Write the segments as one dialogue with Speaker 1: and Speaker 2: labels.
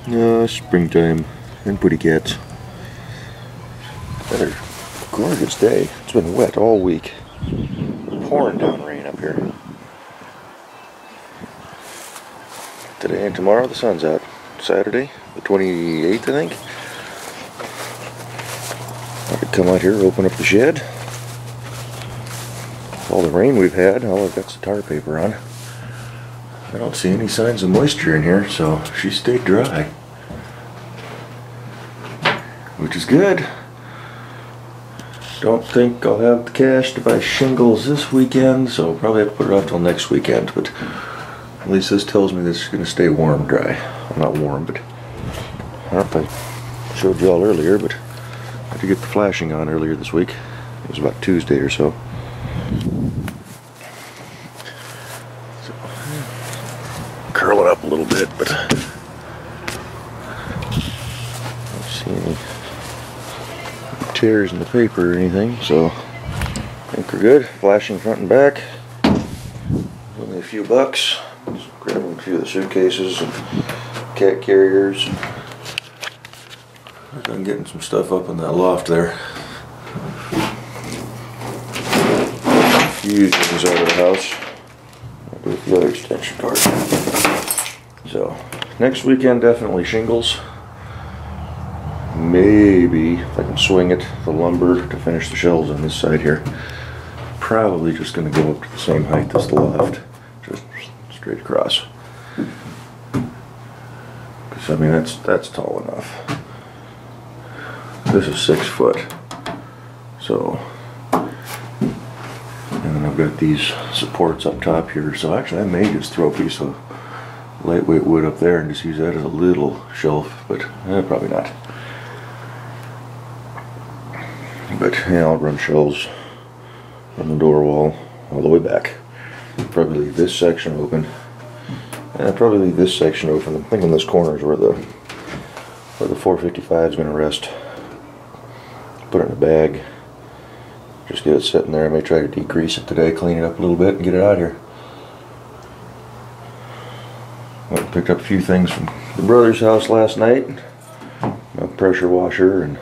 Speaker 1: Springtime and pretty cats. Another gorgeous day. It's been wet all week. Pouring down rain up here. Today and tomorrow the sun's out. Saturday, the 28th, I think. I could come out here, open up the shed. All the rain we've had, all I've got's the tar paper on. I don't see any signs of moisture in here, so she stayed dry. Which is good. Don't think I'll have the cash to buy shingles this weekend, so I'll probably have to put it off till next weekend, but at least this tells me that it's going to stay warm dry. Well, not warm, but I don't know if I showed y'all earlier, but I had to get the flashing on earlier this week. It was about Tuesday or so. Curl it up a little bit, but I don't see any tears in the paper or anything, so I think we're good. Flashing front and back. Only a few bucks. Just grabbing a few of the suitcases and cat carriers. I'm getting some stuff up in that loft there. A few things out of the house. I'll do with the other extension cord. So, next weekend definitely shingles. Maybe, if I can swing it, the lumber to finish the shelves on this side here. Probably just going to go up to the same height as the loft. Just straight across. Because, I mean, that's tall enough. This is 6 foot. So, and then I've got these supports up top here. So actually I may just throw a piece of lightweight wood up there and just use that as a little shelf, but probably not. But yeah, I'll run shelves from the door wall all the way back. Probably leave this section open. And I'll probably leave this section open. I'm thinking this corner is where the 455 is going to rest. Put it in a bag. Just get it sitting there. I may try to decrease it today, clean it up a little bit, and get it out here. Went and picked up a few things from the brother's house last night. A pressure washer and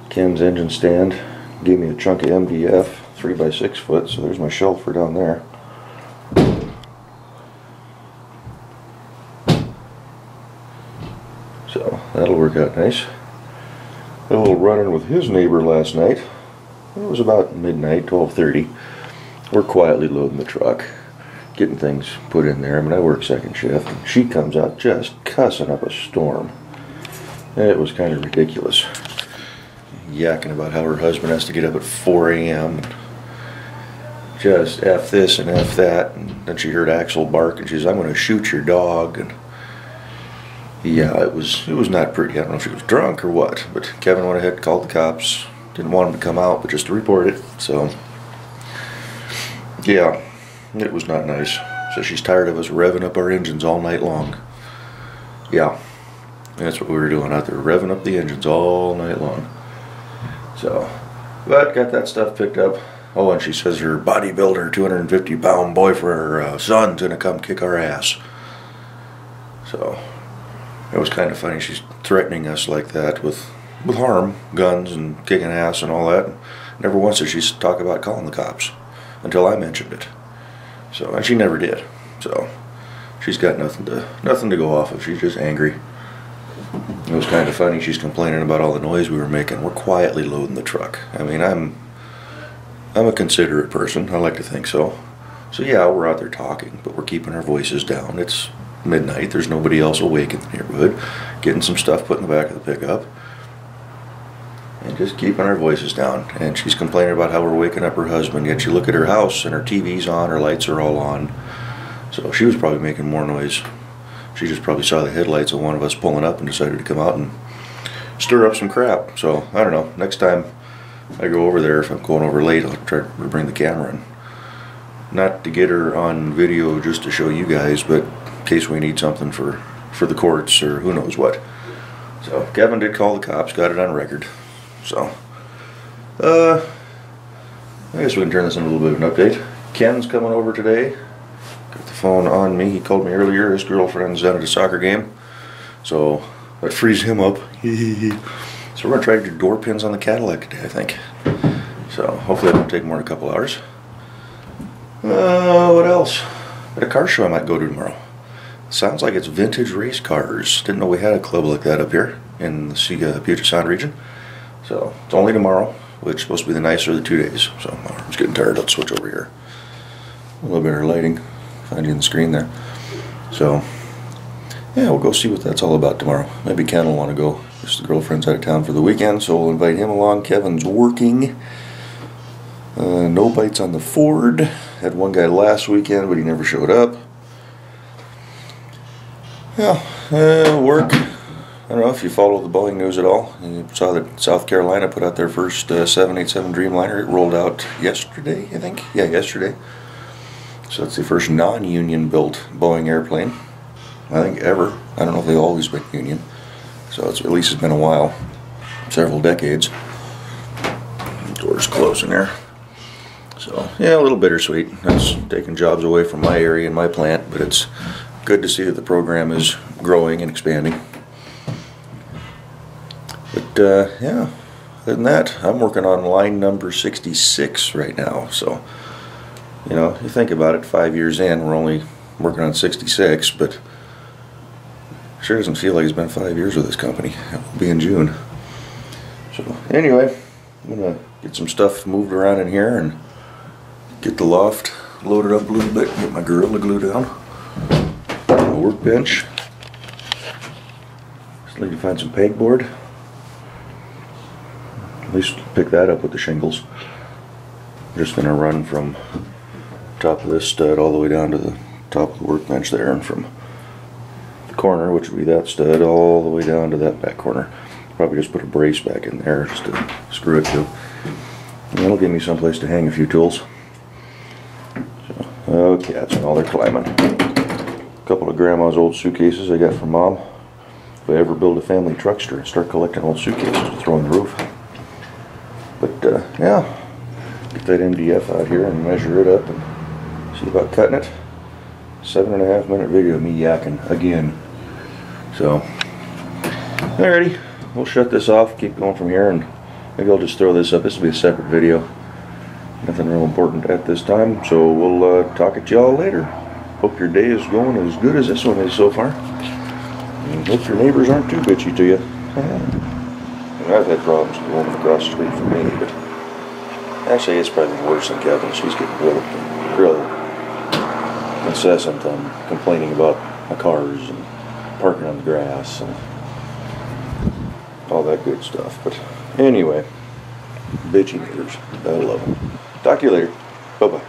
Speaker 1: Ken's engine stand. Gave me a chunk of MDF, 3 by 6 foot, so there's my shelf for down there. So that'll work out nice. A little run-in with his neighbor last night. It was about midnight, 12:30. We're quietly loading the truck, getting things put in there. I mean, I work second shift, and she comes out just cussing up a storm. It was kind of ridiculous. Yakking about how her husband has to get up at 4 a.m. and just F this and F that. And then she heard Axel bark, and she says, "I'm going to shoot your dog." And yeah, it was not pretty. I don't know if she was drunk or what, but Kevin went ahead and called the cops. Didn't want him to come out, but just to report it. So yeah, it was not nice. So she's tired of us revving up our engines all night long. Yeah, that's what we were doing out there, revving up the engines all night long. So, but got that stuff picked up. Oh, and she says her bodybuilder, 250-pound boy for her son's gonna come kick our ass. So it was kind of funny. She's threatening us like that with harm, guns, and kicking ass and all that. Never once did she talk about calling the cops until I mentioned it. So, and she never did. So she's got nothing to go off of. She's just angry. It was kind of funny. She's complaining about all the noise we were making. We're quietly loading the truck. I mean, I'm a considerate person. I like to think so. So yeah, we're out there talking, but we're keeping our voices down. It's midnight. There's nobody else awake in the neighborhood. Getting some stuff put in the back of the pickup. And just keeping our voices down. And she's complaining about how we're waking up her husband. Yet you look at her house and her TV's on, her lights are all on. So she was probably making more noise. She just probably saw the headlights of one of us pulling up and decided to come out and stir up some crap. So I don't know. Next time I go over there, if I'm going over late, I'll try to bring the camera in. Not to get her on video just to show you guys, but in case we need something for the courts or who knows what. So Kevin did call the cops, got it on record. So I guess we can turn this into a little bit of an update. Ken's coming over today. Got the phone on me. He called me earlier. His girlfriend's down at a soccer game. So that frees him up. So we're gonna try to do door pins on the Cadillac today, I think. So hopefully that won't take more than a couple hours. What else? At a car show I might go to tomorrow. Sounds like it's vintage race cars. Didn't know we had a club like that up here in the Puget Sound region. So it's only tomorrow, which is supposed to be the nicer of the 2 days. So my arm's getting tired. I'll switch over here. A little better lighting. Find you on the screen there. So yeah, we'll go see what that's all about tomorrow. Maybe Ken will want to go. Just the girlfriend's out of town for the weekend, so we'll invite him along. Kevin's working. No bites on the Ford. Had one guy last weekend, but he never showed up. Yeah, work. I don't know if you follow the Boeing news at all. You saw that South Carolina put out their first 787 Dreamliner. It rolled out yesterday, I think. Yeah, yesterday. So that's the first non-union built Boeing airplane, I think, ever. I don't know if they've always been union. So at least it's been a while. Several decades. Door's closing there. So, yeah, a little bittersweet. That's taking jobs away from my area and my plant, but it's good to see that the program is growing and expanding. But, yeah, other than that, I'm working on line number 66 right now. So, you know, you think about it, 5 years in, we're only working on 66, but sure doesn't feel like it's been 5 years with this company. It will be in June. So, anyway, I'm going to get some stuff moved around in here and get the loft loaded up a little bit, get my Gorilla Glue down, my workbench. Just need to find some pegboard. At least pick that up with the shingles. I'm just going to run from the top of this stud all the way down to the top of the workbench there, and from the corner, which would be that stud, all the way down to that back corner. Probably just put a brace back in there just to screw it to. And that'll give me someplace to hang a few tools. Oh, cats and all their climbing. A couple of Grandma's old suitcases I got from Mom. If I ever build a family truckster and start collecting old suitcases to throw on the roof. But yeah, get that MDF out here and measure it up and see about cutting it. 7.5 minute video of me yakking again. So, alrighty, we'll shut this off, keep going from here, and maybe I'll just throw this up. This will be a separate video. Nothing real important at this time, so we'll talk at y'all later. Hope your day is going as good as this one is so far. And hope your neighbors aren't too bitchy to you. I've had problems with the woman across the street from me, but actually it's probably worse than Kevin. She's getting real incessant on complaining about my cars and parking on the grass and all that good stuff. But anyway, bitchy neighbors, I love them. Talk to you later. Bye-bye.